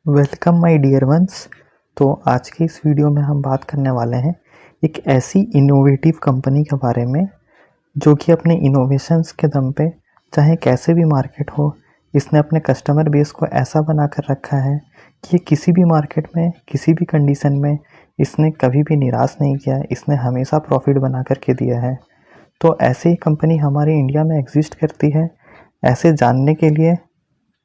Welcome my dear ones. तो आज की इस वीडियो में हम बात करने वाले हैं एक ऐसी इनोवेटिव कंपनी के बारे में जो कि अपने इनोवेशंस के दम पे चाहे कैसे भी मार्केट हो, इसने अपने कस्टमर बेस को ऐसा बना कर रखा है कि ये किसी भी मार्केट में किसी भी कंडीशन में इसने कभी भी निराश नहीं किया। इसने हमेशा प्रॉफिट बना करके दिया है। तो ऐसे ही कंपनी हमारे इंडिया में एग्जिस्ट करती है। ऐसे जानने के लिए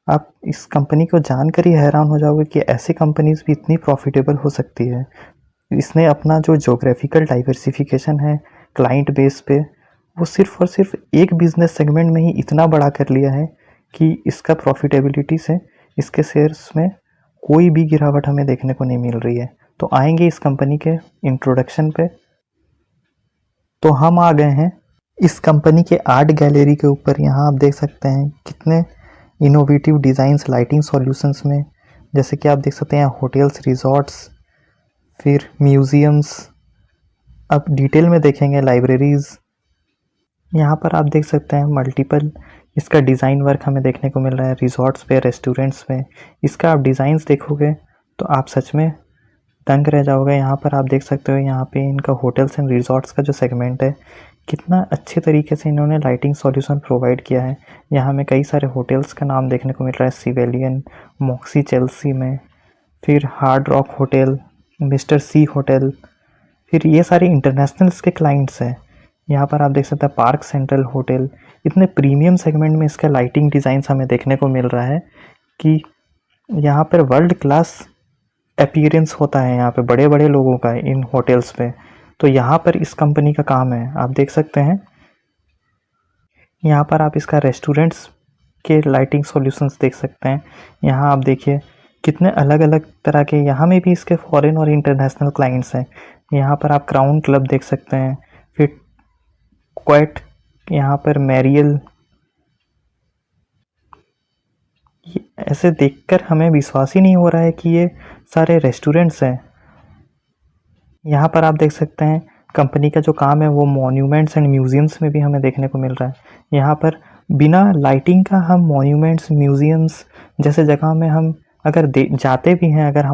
आप इस कंपनी को जानकर ही हैरान हो जाओगे कि ऐसी कंपनीज भी इतनी प्रॉफिटेबल हो सकती है। इसने अपना जो ज्योग्राफिकल डाइवर्सिफिकेशन है क्लाइंट बेस पे, वो सिर्फ और सिर्फ एक बिजनेस सेगमेंट में ही इतना बड़ा कर लिया है कि इसका प्रॉफिटेबिलिटी से इसके शेयर्स में कोई भी गिरावट हमें देखने को नहीं मिल रही है। तो आएंगे इस कंपनी के इंट्रोडक्शन पे। तो हम आ गए हैं इस कंपनी के आर्ट गैलरी के ऊपर। यहाँ आप देख सकते हैं कितने इनोवेटिव डिज़ाइंस लाइटिंग सॉल्यूशंस में, जैसे कि आप देख सकते हैं होटल्स, रिजॉर्ट्स, फिर म्यूज़ियम्स। अब डिटेल में देखेंगे लाइब्रेरीज़। यहाँ पर आप देख सकते हैं मल्टीपल इसका डिज़ाइन वर्क हमें देखने को मिल रहा है रिजॉर्ट्स पे, रेस्टोरेंट्स में। इसका आप डिज़ाइंस देखोगे तो आप सच में दंग रह जाओगे। यहाँ पर आप देख सकते हो, यहाँ पे इनका होटल्स एंड रिजॉर्ट्स का जो सेगमेंट है, कितना अच्छे तरीके से इन्होंने लाइटिंग सॉल्यूशन प्रोवाइड किया है। यहाँ हमें कई सारे होटल्स का नाम देखने को मिल रहा है, सिवेलियन, मॉक्सी चेल्सी में, फिर हार्ड रॉक होटल, मिस्टर सी होटल, फिर ये सारे इंटरनेशनल के क्लाइंट्स हैं। यहाँ पर आप देख सकते हैं पार्क सेंट्रल होटल। इतने प्रीमियम सेगमेंट में इसका लाइटिंग डिज़ाइंस हमें देखने को मिल रहा है कि यहाँ पर वर्ल्ड क्लास अपीयरेंस होता है यहाँ पे बड़े बड़े लोगों का इन होटल्स पे। तो यहाँ पर इस कंपनी का काम है, आप देख सकते हैं। यहाँ पर आप इसका रेस्टोरेंट्स के लाइटिंग सॉल्यूशंस देख सकते हैं। यहाँ आप देखिए कितने अलग अलग तरह के, यहाँ में भी इसके फॉरेन और इंटरनेशनल क्लाइंट्स हैं। यहाँ पर आप क्राउन क्लब देख सकते हैं, फिर क्वाइट, यहाँ पर मैरियल। ऐसे देखकर हमें विश्वास ही नहीं हो रहा है कि ये सारे रेस्टोरेंट्स हैं। यहाँ पर आप देख सकते हैं कंपनी का जो काम है वो मॉन्यूमेंट्स एंड म्यूजियम्स में भी हमें देखने को मिल रहा है। यहाँ पर बिना लाइटिंग का हम मॉन्यूमेंट्स, म्यूजियम्स जैसे जगह में हम अगर जाते भी हैं, अगर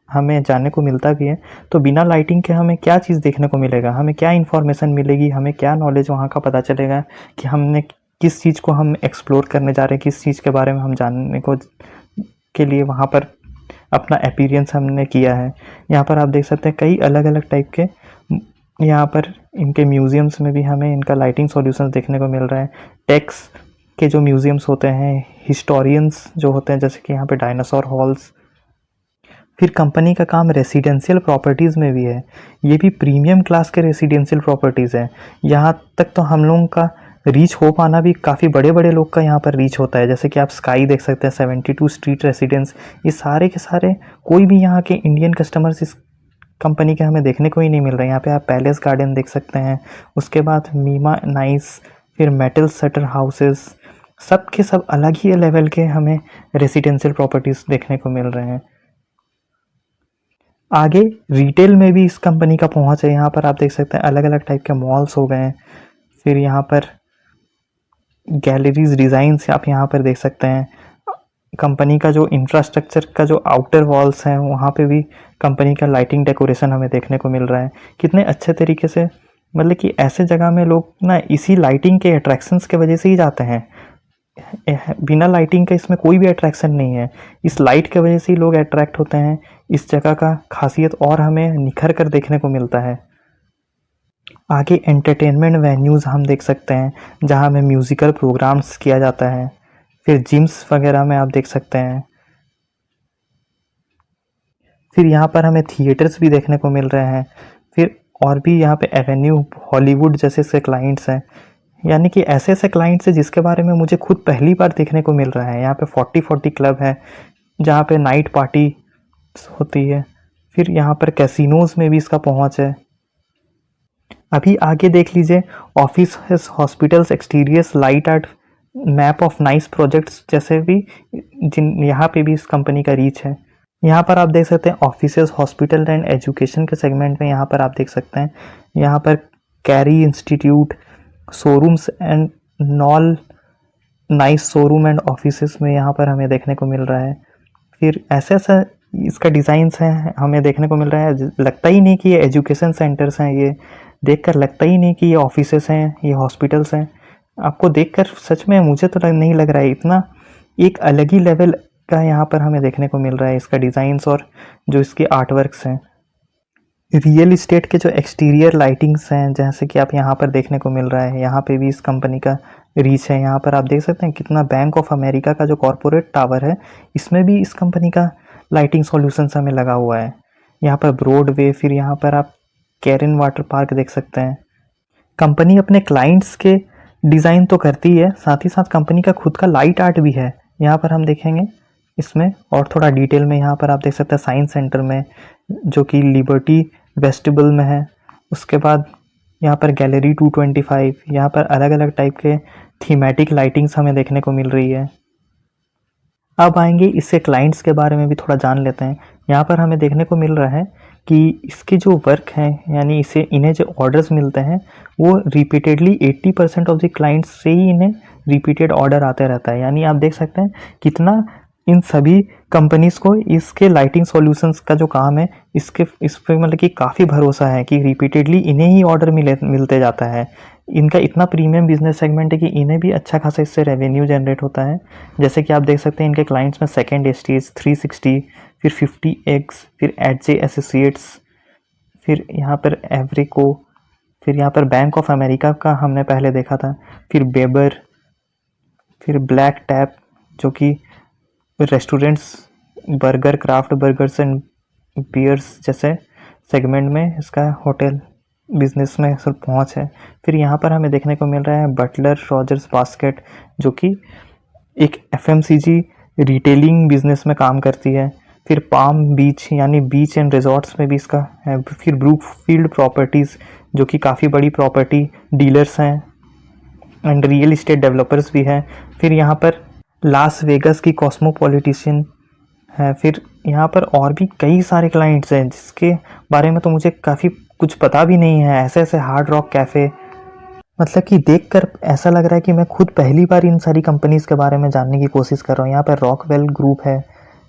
हमें जाने को मिलता भी है, तो बिना लाइटिंग के हमें क्या चीज़ देखने को मिलेगा, हमें क्या इन्फॉर्मेशन मिलेगी, हमें क्या नॉलेज वहाँ का पता चलेगा कि हमने किस चीज़ को हम एक्सप्लोर करने जा रहे हैं, किस चीज़ के बारे में हम जानने को के लिए वहाँ पर अपना अपीयरेंस हमने किया है। यहाँ पर आप देख सकते हैं कई अलग अलग टाइप के, यहाँ पर इनके म्यूज़ियम्स में भी हमें इनका लाइटिंग सॉल्यूशंस देखने को मिल रहा है। टेक्स के जो म्यूज़ियम्स होते हैं, हिस्टोरियंस जो होते हैं, जैसे कि यहाँ पे डायनासोर हॉल्स। फिर कंपनी का काम रेसिडेंशियल प्रॉपर्टीज़ में भी है। ये भी प्रीमियम क्लास के रेसिडेंशियल प्रॉपर्टीज़ हैं। यहाँ तक तो हम लोगों का रीच हो पाना भी काफ़ी बड़े बड़े लोग का यहाँ पर रीच होता है। जैसे कि आप स्काई देख सकते हैं, 72 स्ट्रीट रेसिडेंस। ये सारे के सारे कोई भी यहाँ के इंडियन कस्टमर्स इस कंपनी के हमें देखने को ही नहीं मिल रहे हैं। यहाँ पे आप पैलेस गार्डन देख सकते हैं, उसके बाद मीमा नाइस, फिर मेटल शटर हाउसेस, सब के सब अलग ही लेवल के हमें रेसिडेंशियल प्रॉपर्टीज़ देखने को मिल रहे हैं। आगे रिटेल में भी इस कंपनी का पहुंच है। यहाँ पर आप देख सकते हैं अलग अलग टाइप के मॉल्स हो गए हैं। फिर यहाँ पर गैलरीज, डिज़ाइंस आप यहाँ पर देख सकते हैं। कंपनी का जो इंफ्रास्ट्रक्चर का जो आउटर वॉल्स हैं, वहाँ पे भी कंपनी का लाइटिंग डेकोरेशन हमें देखने को मिल रहा है। कितने अच्छे तरीके से, मतलब कि ऐसे जगह में लोग ना इसी लाइटिंग के अट्रैक्शंस के वजह से ही जाते हैं। बिना लाइटिंग का इसमें कोई भी अट्रैक्शन नहीं है। इस लाइट के वजह से ही लोग अट्रैक्ट होते हैं। इस जगह का खासियत और हमें निखर कर देखने को मिलता है। आगे एंटरटेनमेंट वेन्यूज़ हम देख सकते हैं, जहां में म्यूज़िकल प्रोग्राम्स किया जाता है। फिर जिम्स वगैरह में आप देख सकते हैं। फिर यहाँ पर हमें थिएटर्स भी देखने को मिल रहे हैं। फिर और भी यहाँ पे एवेन्यू हॉलीवुड जैसे से क्लाइंट्स हैं, यानी कि ऐसे ऐसे क्लाइंट्स हैं जिसके बारे में मुझे खुद पहली बार देखने को मिल रहा है। यहाँ पे 40-40 क्लब है जहाँ पे नाइट पार्टी होती है। फिर यहाँ पर कैसीनोज में भी इसका पहुँच है। अभी आगे देख लीजिए, office, hospitals, exteriors, light art, map of nice projects जैसे भी जिन यहाँ पे भी इस कंपनी का रीच है। यहाँ पर आप देख सकते हैं ऑफिसेज, हॉस्पिटल एंड एजुकेशन के सेगमेंट में। यहाँ पर आप देख सकते हैं यहाँ पर carry institute, showrooms and knoll nice showroom and offices में यहाँ पर हमें देखने को मिल रहा है। फिर ऐसा इसका डिज़ाइंस है हमें देखने को मिल रहा है। लगता ही नहीं कि ये एजुकेशन सेंटर्स हैं, ये देखकर लगता ही नहीं कि ये ऑफिसेस हैं, ये हॉस्पिटल्स हैं। आपको देखकर सच में मुझे तो नहीं लग रहा है, इतना एक अलग ही लेवल का यहाँ पर हमें देखने को मिल रहा है इसका डिज़ाइंस और जो इसके आर्ट वर्क्स हैं। रियल इस्टेट के जो एक्सटीरियर लाइटिंग्स हैं जैसे कि आप यहाँ पर देखने को मिल रहा है, यहाँ पे भी इस कंपनी का रीच है। यहाँ पर आप देख सकते हैं कितना बैंक ऑफ अमेरिका का जो कॉरपोरेट टावर है, इसमें भी इस कंपनी का लाइटिंग सॉल्यूशंस हमें लगा हुआ है। यहाँ पर ब्रॉडवे, फिर यहाँ पर आप कैरिन वाटर पार्क देख सकते हैं। कंपनी अपने क्लाइंट्स के डिज़ाइन तो करती है, साथ ही साथ कंपनी का खुद का लाइट आर्ट भी है। यहाँ पर हम देखेंगे इसमें और थोड़ा डिटेल में। यहाँ पर आप देख सकते हैं साइंस सेंटर में, जो कि लिबर्टी वेस्टिबल में है। उसके बाद यहाँ पर गैलरी 225, यहाँ पर अलग अलग टाइप के थीमेटिक लाइटिंग्स हमें देखने को मिल रही है। अब आएंगे इससे क्लाइंट्स के बारे में भी थोड़ा जान लेते हैं। यहाँ पर हमें देखने को मिल रहा है कि इसके जो वर्क हैं, यानी इन्हें जो ऑर्डर्स मिलते हैं वो रिपीटेडली 80% ऑफ द क्लाइंट्स से ही इन्हें रिपीटेड ऑर्डर आते रहता है। यानी आप देख सकते हैं कितना इन सभी कंपनीज़ को इसके लाइटिंग सॉल्यूशंस का जो काम है इस पर मतलब कि काफ़ी भरोसा है कि रिपीटेडली इन्हें ही ऑर्डर मिलते जाता है। इनका इतना प्रीमियम बिजनेस सेगमेंट है कि इन्हें भी अच्छा खासा इससे रेवेन्यू जनरेट होता है। जैसे कि आप देख सकते हैं इनके क्लाइंट्स में सेकेंड स्टेज, 360, फिर 50X, फिर एच एसोसिएट्स, फिर यहाँ पर एवरिको, फिर यहाँ पर बैंक ऑफ अमेरिका का हमने पहले देखा था, फिर बेबर, फिर ब्लैक टैप जो कि restaurants, burger, craft burgers and beers जैसे सेगमेंट में इसका होटल बिजनेस में सब पहुंच है। फिर यहाँ पर हमें देखने को मिल रहा है बटलर रॉजर्स बास्केट, जो कि एक FMCG रिटेलिंग बिजनेस में काम करती है। फिर पाम बीच यानी बीच एंड रिजॉर्ट्स में भी इसका है। फिर ब्रूकफील्ड प्रॉपर्टीज़ जो कि काफ़ी बड़ी प्रॉपर्टी डीलर्स हैं एंड रियल इस्टेट डेवलपर्स भी हैं। फिर यहाँ पर लास वेगस की कॉस्मोपॉलिटिशियन है। फिर यहाँ पर और भी कई सारे क्लाइंट्स हैं जिसके बारे में तो मुझे काफ़ी कुछ पता भी नहीं है। ऐसे हार्ड रॉक कैफ़े, मतलब कि देखकर ऐसा लग रहा है कि मैं खुद पहली बार इन सारी कंपनीज़ के बारे में जानने की कोशिश कर रहा हूँ। यहाँ पर रॉकवेल ग्रुप है।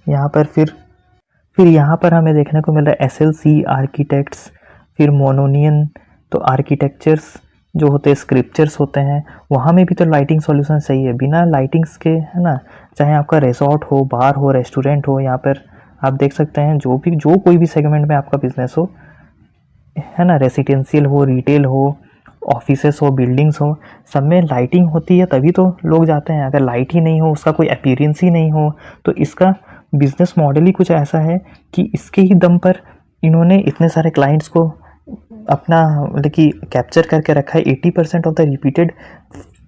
यहाँ पर फिर यहाँ पर हमें देखने को मिल रहा है SLC आर्किटेक्ट्स, फिर मोनोनियन, तो आर्किटेक्चर्स जो होते हैं, स्क्रिप्चर्स होते हैं, वहाँ में भी तो लाइटिंग सॉल्यूशन सही है। बिना लाइटिंग्स के, है ना, चाहे आपका रिजॉर्ट हो, बार हो, रेस्टोरेंट हो, यहाँ पर आप देख सकते हैं जो कोई भी सेगमेंट में आपका बिजनेस हो, है ना, रेसिडेंशियल हो, रिटेल हो, ऑफिसेस हो, बिल्डिंग्स हो, सब में लाइटिंग होती है तभी तो लोग जाते हैं। अगर लाइट ही नहीं हो, उसका कोई अपीयरेंस ही नहीं हो, तो इसका बिजनेस मॉडल ही कुछ ऐसा है कि इसके ही दम पर इन्होंने इतने सारे क्लाइंट्स को अपना मतलब कि कैप्चर करके रखा है। 80% ऑफ द रिपीटेड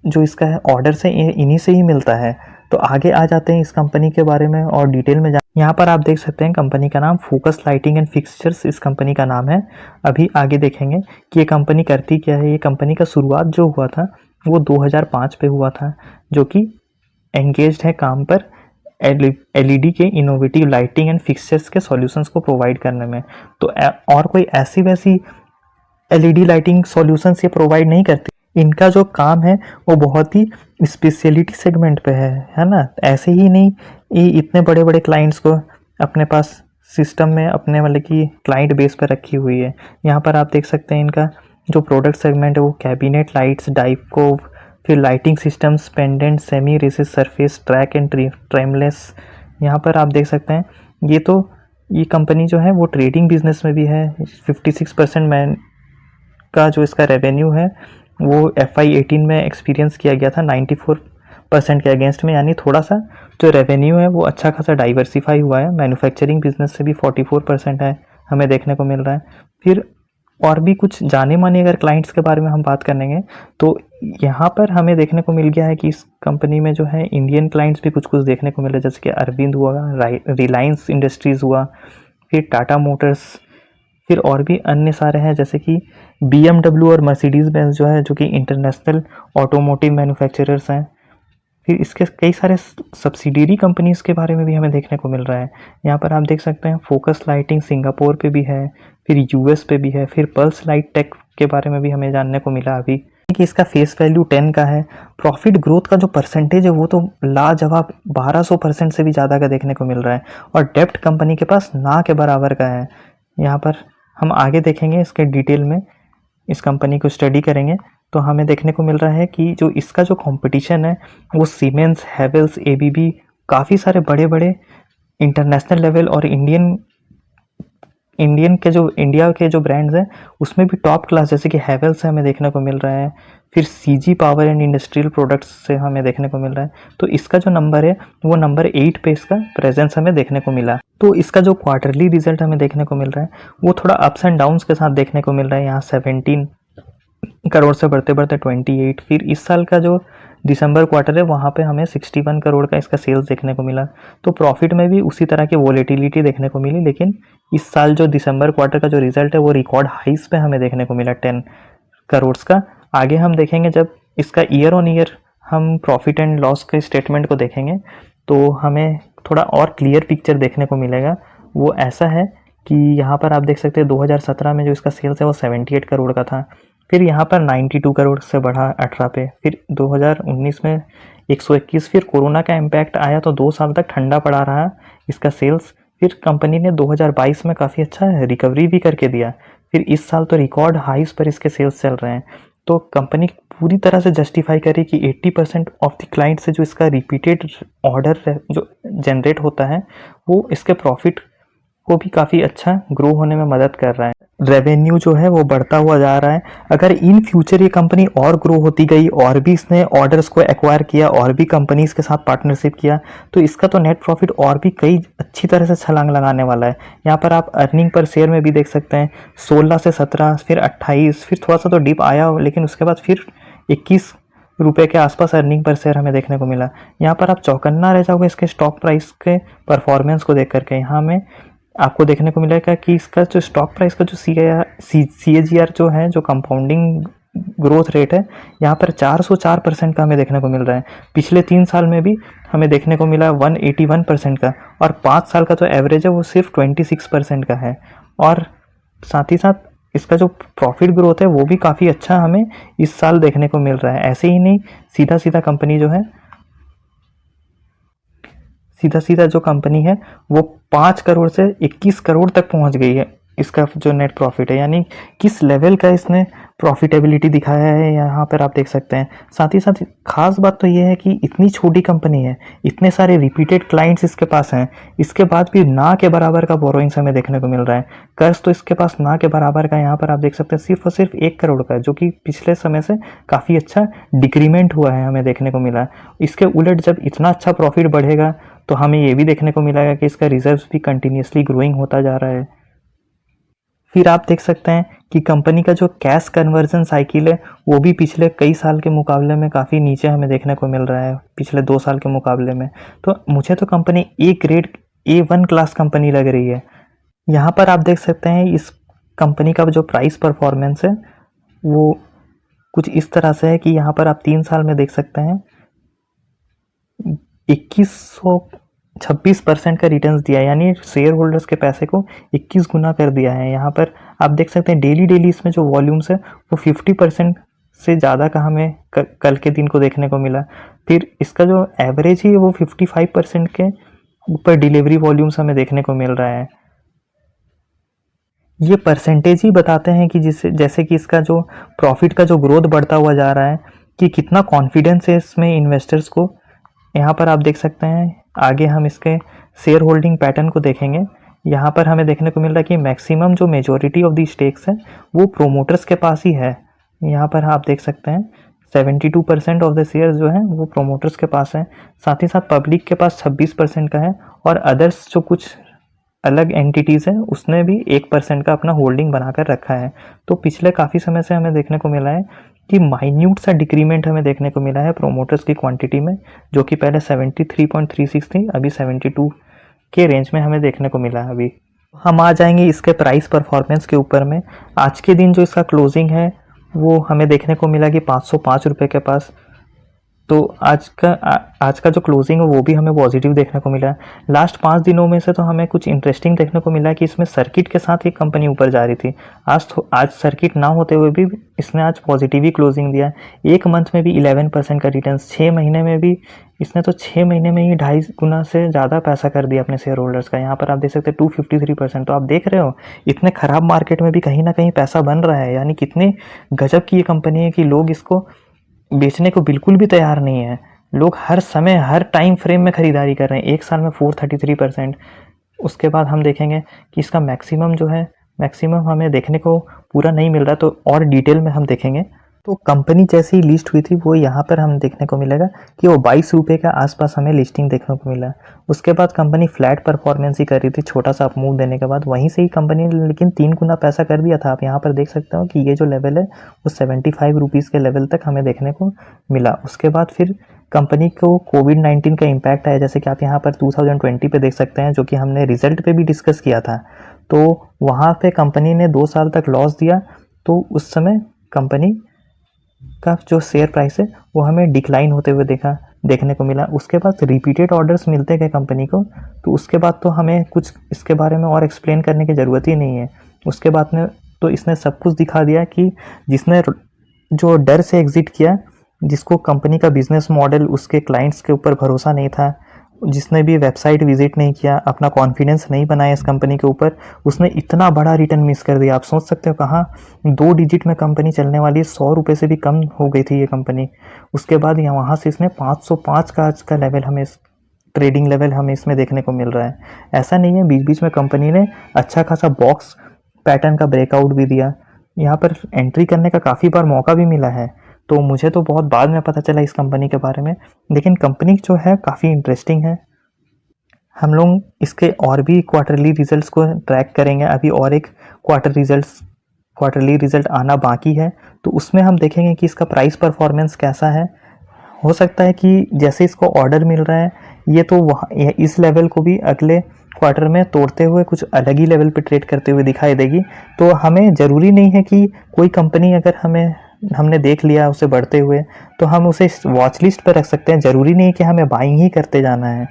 जो इसका है ऑर्डर से इन्हीं से ही मिलता है। तो आगे आ जाते हैं इस कंपनी के बारे में और डिटेल में यहाँ पर आप देख सकते हैं कंपनी का नाम फोकस लाइटिंग एंड फिक्सचर्स इस कंपनी का नाम है। अभी आगे देखेंगे कि ये कंपनी करती क्या है। ये कंपनी का शुरुआत जो हुआ था वो 2005 पे हुआ था, जो कि एंगेज्ड है काम पर LED के इनोवेटिव लाइटिंग एंड फिक्सचर्स के सॉल्यूशंस को प्रोवाइड करने में। तो और कोई ऐसी वैसी LED लाइटिंग सॉल्यूशंस ये प्रोवाइड नहीं करती। इनका जो काम है वो बहुत ही स्पेशलिटी सेगमेंट पे है ना। ऐसे ही नहीं, ये इतने बड़े बड़े क्लाइंट्स को अपने पास सिस्टम में अपने मतलब कि क्लाइंट बेस पर रखी हुई है। यहाँ पर आप देख सकते हैं इनका जो प्रोडक्ट सेगमेंट है वो कैबिनेट लाइट्स, डाइकोव, फिर lighting systems, pendant, semi recessed surface, track and trimless. यहाँ पर आप देख सकते हैं ये कंपनी जो है वो ट्रेडिंग बिजनेस में भी है। 56% का जो इसका रेवेन्यू है वो FY18 में एक्सपीरियंस किया गया था 94% के अगेंस्ट में, यानी थोड़ा सा जो रेवेन्यू है वो अच्छा खासा डाइवर्सिफाई हुआ है। मैन्युफैक्चरिंग बिजनेस से भी 44% है हमें देखने को मिल रहा है। फिर और भी कुछ जाने माने अगर क्लाइंट्स के बारे में हम बात करेंगे तो यहाँ पर हमें देखने को मिल गया है कि इस कंपनी में जो है इंडियन क्लाइंट्स भी कुछ देखने को मिल रहे हैं, जैसे कि अरविंद हुआ, रिलायंस इंडस्ट्रीज़ हुआ, फिर टाटा मोटर्स, फिर और भी अन्य सारे हैं जैसे कि BMW और मर्सिडीज़ बेंज जो है, जो कि इंटरनेशनल ऑटोमोटिव मैन्युफैक्चरर्स हैं। फिर इसके कई सारे सब्सिडियरी कंपनीज़ के बारे में भी हमें देखने को मिल रहा है। यहाँ पर आप देख सकते हैं फोकस लाइटिंग सिंगापुर पे भी है, फिर US पे भी है, फिर पल्स लाइट टेक के बारे में भी हमें जानने को मिला अभी। कि इसका फेस वैल्यू 10 का है। प्रॉफिट ग्रोथ का जो परसेंटेज है वो तो लाजवाब 1200% से भी ज़्यादा का देखने को मिल रहा है, और डेप्ट कंपनी के पास ना के बराबर का है। यहाँ पर हम आगे देखेंगे इसके डिटेल में, इस कंपनी को स्टडी करेंगे तो हमें देखने को मिल रहा है कि जो इसका जो कंपटीशन है वो सीमेंस, हैवेल्स, एबीबी, काफ़ी सारे बड़े बड़े इंटरनेशनल लेवल और इंडिया के जो ब्रांड्स हैं उसमें भी टॉप क्लास जैसे कि हैवेल्स से हमें देखने को मिल रहा है, फिर CG power and industrial products से हमें देखने को मिल रहा है। तो इसका जो नंबर है वो नंबर 8 पे इसका प्रेजेंस हमें देखने को मिला। तो इसका जो क्वार्टरली रिजल्ट हमें देखने को मिल रहा है वो थोड़ा अप्स एंड डाउन्स के साथ देखने को मिल रहा है। यहाँ 17 करोड़ से बढ़ते बढ़ते 28, फिर इस साल का जो दिसंबर क्वार्टर है वहाँ पे हमें 61 करोड़ का इसका सेल्स देखने को मिला। तो प्रॉफिट में भी उसी तरह की वोलेटिलिटी देखने को मिली, लेकिन इस साल जो दिसंबर क्वार्टर का जो रिजल्ट है वो रिकॉर्ड हाइस पे हमें देखने को मिला 10 करोड़ का। आगे हम देखेंगे जब इसका ईयर ऑन ईयर हम प्रॉफिट एंड लॉस के स्टेटमेंट को देखेंगे तो हमें थोड़ा और क्लियर पिक्चर देखने को मिलेगा। वो ऐसा है कि यहाँ पर आप देख सकते हैं 2017 में जो इसका सेल्स है वो 78 करोड़ का था, फिर यहाँ पर 92 करोड़ से बढ़ा 18 पे, फिर 2019 में 121, फिर कोरोना का इम्पैक्ट आया तो 2 साल तक ठंडा पड़ा रहा इसका सेल्स। फिर कंपनी ने 2022 में काफ़ी अच्छा रिकवरी भी करके दिया, फिर इस साल तो रिकॉर्ड हाइस पर इसके सेल्स चल रहे हैं। तो कंपनी पूरी तरह से जस्टिफाई करी कि 80% ऑफ द क्लाइंट से जो इसका रिपीटेड ऑर्डर जो जनरेट होता है वो इसके प्रॉफिट को भी काफ़ी अच्छा ग्रो होने में मदद कर रहा है। रेवेन्यू जो है वो बढ़ता हुआ जा रहा है। अगर इन फ्यूचर ये कंपनी और ग्रो होती गई और भी इसने ऑर्डर्स को एक्वायर किया और भी कंपनीज के साथ पार्टनरशिप किया तो इसका तो नेट प्रॉफिट और भी कई अच्छी तरह से छलांग लगाने वाला है। यहाँ पर आप अर्निंग पर शेयर में भी देख सकते हैं 16 से 17, फिर 28, फिर थोड़ा सा तो डिप आया लेकिन उसके बाद फिर 21 रुपये के आसपास अर्निंग पर शेयर हमें देखने को मिला। यहाँ पर आप चौकन्ना रह जाओगे इसके स्टॉक प्राइस के परफॉर्मेंस को देख करके। यहाँ में आपको देखने को मिलेगा कि इसका जो स्टॉक प्राइस का जो CAGR जो है, जो कंपाउंडिंग ग्रोथ रेट है, यहाँ पर 404% का हमें देखने को मिल रहा है। पिछले 3 साल में भी हमें देखने को मिला 181% का, और 5 साल का जो एवरेज है वो सिर्फ 26% का है। और साथ ही साथ इसका जो प्रॉफिट ग्रोथ है वो भी काफ़ी अच्छा हमें इस साल देखने को मिल रहा है। ऐसे ही नहीं, सीधा सीधा जो कंपनी है वो 5 करोड़ से 21 करोड़ तक पहुंच गई है इसका जो नेट प्रॉफिट है, यानी किस लेवल का इसने प्रॉफिटेबिलिटी दिखाया है यहाँ पर आप देख सकते हैं। साथ ही साथ खास बात तो ये है कि इतनी छोटी कंपनी है, इतने सारे रिपीटेड क्लाइंट्स इसके पास हैं, इसके बाद भी ना के बराबर का बोरोइंग्स हमें देखने को मिल रहा है। कर्ज तो इसके पास ना के बराबर का यहाँ पर आप देख सकते हैं सिर्फ और सिर्फ 1 करोड़ का है, जो कि पिछले समय से काफ़ी अच्छा डिक्रीमेंट हुआ है हमें देखने को मिला। इसके उलट जब इतना अच्छा प्रॉफिट बढ़ेगा तो हमें ये भी देखने को मिलेगा कि इसका रिजर्व्स भी कंटिन्यूसली ग्रोइंग होता जा रहा है। फिर आप देख सकते हैं कि कंपनी का जो कैश कन्वर्जन साइकिल है वो भी पिछले कई साल के मुकाबले में काफ़ी नीचे हमें देखने को मिल रहा है, पिछले 2 साल के मुकाबले में। तो मुझे तो company A grade A1 class company लग रही है। यहाँ पर आप देख सकते हैं इस कंपनी का जो प्राइस परफॉर्मेंस है वो कुछ इस तरह से है कि यहाँ पर आप 3 साल में देख सकते हैं 2126% का रिटर्न्स दिया है, यानी शेयर होल्डर्स के पैसे को 21 गुना कर दिया है। यहाँ पर आप देख सकते हैं डेली इसमें जो वॉल्यूम्स है वो 50% से ज़्यादा का हमें कल के दिन को देखने को मिला। फिर इसका जो एवरेज ही है वो 55% के ऊपर डिलीवरी वॉल्यूम्स हमें देखने को मिल रहा है। ये परसेंटेज ही बताते हैं कि जैसे कि इसका जो प्रॉफिट का जो ग्रोथ बढ़ता हुआ जा रहा है कि कितना कॉन्फिडेंस है इसमें इन्वेस्टर्स को। यहाँ पर आप देख सकते हैं, आगे हम इसके शेयर होल्डिंग पैटर्न को देखेंगे। यहाँ पर हमें देखने को मिल रहा है कि मैक्सिमम जो मेजॉरिटी ऑफ दी स्टेक्स है वो प्रोमोटर्स के पास ही है। यहाँ पर आप देख सकते हैं 72% ऑफ द शेयर्स जो हैं वो प्रोमोटर्स के पास हैं। साथ ही साथ पब्लिक के पास 26% का है, और अदर्स जो कुछ अलग एंटिटीज़ हैं उसने भी 1% का अपना होल्डिंग बनाकर रखा है। तो पिछले काफ़ी समय से हमें देखने को मिला है कि माइन्यूट सा डिक्रीमेंट हमें देखने को मिला है प्रोमोटर्स की क्वांटिटी में, जो कि पहले 73.36 थी, अभी 72 के रेंज में हमें देखने को मिला है। अभी हम आ जाएंगे इसके प्राइस परफॉर्मेंस के ऊपर में। आज के दिन जो इसका क्लोजिंग है वो हमें देखने को मिला कि 505 रुपये के पास तो आज का जो क्लोजिंग है वो भी हमें पॉजिटिव देखने को मिला। लास्ट 5 दिनों में से तो हमें कुछ इंटरेस्टिंग देखने को मिला कि इसमें सर्किट के साथ एक कंपनी ऊपर जा रही थी। आज सर्किट ना होते हुए भी इसने आज पॉजिटिव ही क्लोजिंग दिया। एक मंथ में भी 11% का रिटर्न, 6 महीने में भी इसने तो 6 महीने में ही 2.5 गुना से ज़्यादा पैसा कर दिया अपने शेयर होल्डर्स का। यहाँ पर आप देख सकते हैं 253%। तो आप देख रहे हो इतने ख़राब मार्केट में भी कहीं ना कहीं पैसा बन रहा है। यानी कितने गजब की ये कंपनी है कि लोग इसको बेचने को बिल्कुल भी तैयार नहीं है। लोग हर समय हर टाइम फ्रेम में खरीदारी कर रहे हैं। एक साल में 433%। उसके बाद हम देखेंगे कि इसका मैक्सिमम जो है, मैक्सिमम हमें देखने को पूरा नहीं मिल रहा, तो और डिटेल में हम देखेंगे। तो कंपनी जैसे ही लिस्ट हुई थी वो यहाँ पर हम देखने को मिलेगा कि वो 22 रुपये के आसपास हमें लिस्टिंग देखने को मिला। उसके बाद कंपनी फ्लैट परफॉर्मेंस ही कर रही थी, छोटा सा अपमूव देने के बाद वहीं से ही कंपनी ने लेकिन 3 गुना पैसा कर दिया था। आप यहाँ पर देख सकते हो कि ये जो लेवल है वो 75 रुपीज़ के लेवल तक हमें देखने को मिला। उसके बाद फिर कंपनी को कोविड-19 का इम्पैक्ट आया, जैसे कि आप यहाँ पर 2020 पे देख सकते हैं, जो कि हमने रिजल्ट पे भी डिस्कस किया था। तो वहाँ पे कंपनी ने 2 साल तक लॉस दिया। तो उस समय कंपनी का जो शेयर प्राइस है वो हमें डिक्लाइन होते हुए देखने को मिला। उसके बाद रिपीटेड ऑर्डर्स मिलते गए कंपनी को, तो उसके बाद तो हमें कुछ इसके बारे में और एक्सप्लेन करने की ज़रूरत ही नहीं है। उसके बाद में तो इसने सब कुछ दिखा दिया कि जिसने जो डर से एग्ज़िट किया, जिसको कंपनी का बिजनेस मॉडल, उसके क्लाइंट्स के ऊपर भरोसा नहीं था, जिसने भी वेबसाइट विजिट नहीं किया, अपना कॉन्फिडेंस नहीं बनाया इस कंपनी के ऊपर, उसने इतना बड़ा रिटर्न मिस कर दिया। आप सोच सकते हो कहाँ 2 डिजिट में कंपनी चलने वाली, 100 रुपये से भी कम हो गई थी ये कंपनी। उसके बाद यहाँ वहाँ से इसने 505 का आज का लेवल हमें ट्रेडिंग लेवल हमें इसमें देखने को मिल रहा है। ऐसा नहीं है, बीच बीच में कंपनी ने अच्छा खासा बॉक्स पैटर्न का ब्रेकआउट भी दिया। यहाँ पर एंट्री करने का काफ़ी बार मौका भी मिला है। तो मुझे तो बहुत बाद में पता चला इस कंपनी के बारे में, लेकिन कंपनी जो है काफ़ी इंटरेस्टिंग है। हम लोग इसके और भी क्वार्टरली रिजल्ट्स को ट्रैक करेंगे। अभी और एक क्वार्टरली रिजल्ट आना बाकी है, तो उसमें हम देखेंगे कि इसका प्राइस परफॉर्मेंस कैसा है। हो सकता है कि जैसे इसको ऑर्डर मिल रहा है ये तो वहाँ इस लेवल को भी अगले क्वार्टर में तोड़ते हुए कुछ अलग ही लेवल पे ट्रेड करते हुए दिखाई देगी। तो हमें ज़रूरी नहीं है कि कोई कंपनी अगर हमने देख लिया उसे बढ़ते हुए तो हम उसे वॉच लिस्ट पर रख सकते हैं। ज़रूरी नहीं कि हमें बाइंग ही करते जाना है।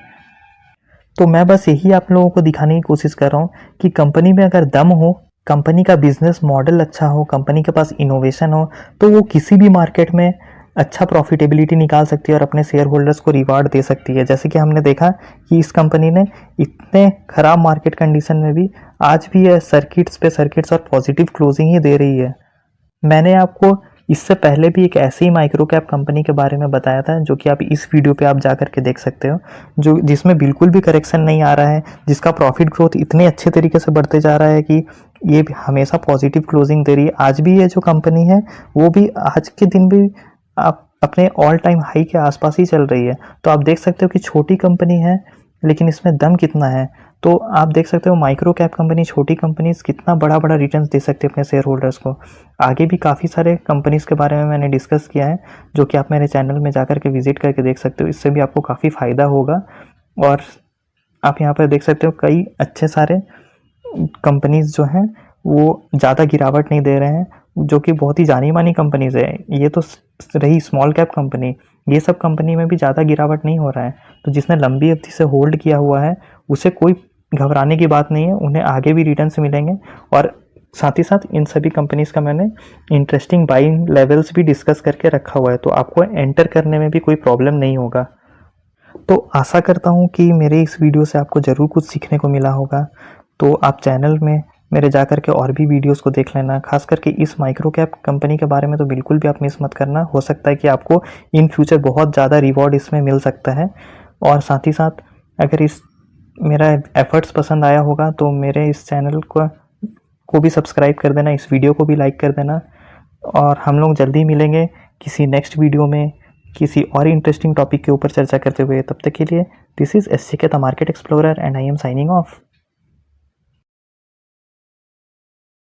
तो मैं बस यही आप लोगों को दिखाने की कोशिश कर रहा हूँ कि कंपनी में अगर दम हो, कंपनी का बिजनेस मॉडल अच्छा हो, कंपनी के पास इनोवेशन हो, तो वो किसी भी मार्केट में अच्छा प्रॉफिटेबिलिटी निकाल सकती है और अपने शेयर होल्डर्स को रिवार्ड दे सकती है। जैसे कि हमने देखा कि इस कंपनी ने इतने ख़राब मार्केट कंडीशन में भी आज भी ये सर्किट्स और पॉजिटिव क्लोजिंग ही दे रही है। मैंने आपको इससे पहले भी एक ऐसी ही माइक्रो कैप कंपनी के बारे में बताया था, जो कि आप इस वीडियो पे आप जा करके देख सकते हो, जिसमें बिल्कुल भी करेक्शन नहीं आ रहा है, जिसका प्रॉफिट ग्रोथ इतने अच्छे तरीके से बढ़ते जा रहा है कि ये हमेशा पॉजिटिव क्लोजिंग दे रही है। आज भी ये जो कंपनी है वो भी आज के दिन भी आप अपने ऑल टाइम हाई के आसपास ही चल रही है। तो आप देख सकते हो कि छोटी कंपनी है लेकिन इसमें दम कितना है। तो आप देख सकते हो माइक्रो कैप कंपनी, छोटी कंपनीज कितना बड़ा बड़ा रिटर्न दे सकते हैं अपने शेयर होल्डर्स को। आगे भी काफ़ी सारे कंपनीज के बारे में मैंने डिस्कस किया है, जो कि आप मेरे चैनल में जाकर के विजिट करके देख सकते हो। इससे भी आपको काफ़ी फ़ायदा होगा। और आप यहाँ पर देख सकते हो कई अच्छे सारे कंपनीज जो हैं वो ज़्यादा गिरावट नहीं दे रहे हैं, जो कि बहुत ही जानी मानी कंपनीज है। ये तो रही स्मॉल कैप कंपनी, ये सब कंपनी में भी ज़्यादा गिरावट नहीं हो रहा है। तो जिसने लंबी अवधि से होल्ड किया हुआ है उसे कोई घबराने की बात नहीं है, उन्हें आगे भी रिटर्न्स मिलेंगे। और साथ ही साथ इन सभी कंपनीज़ का मैंने इंटरेस्टिंग बाइंग लेवल्स भी डिस्कस करके रखा हुआ है, तो आपको एंटर करने में भी कोई प्रॉब्लम नहीं होगा। तो आशा करता हूँ कि मेरे इस वीडियो से आपको ज़रूर कुछ सीखने को मिला होगा। तो आप चैनल में मेरे जा कर के और भी वीडियोस को देख लेना। खास करके इस माइक्रो कैप कंपनी के बारे में तो बिल्कुल भी आप मिस मत करना। हो सकता है कि आपको इन फ्यूचर बहुत ज़्यादा रिवॉर्ड इसमें मिल सकता है। और साथ ही साथ अगर इस मेरा एफर्ट्स पसंद आया होगा तो मेरे इस चैनल को भी सब्सक्राइब कर देना, इस वीडियो को भी लाइक कर देना। और हम लोग जल्दी मिलेंगे किसी नेक्स्ट वीडियो में किसी और इंटरेस्टिंग टॉपिक के ऊपर चर्चा करते हुए। तब तक के लिए this is SJK the market explorer and I am signing off.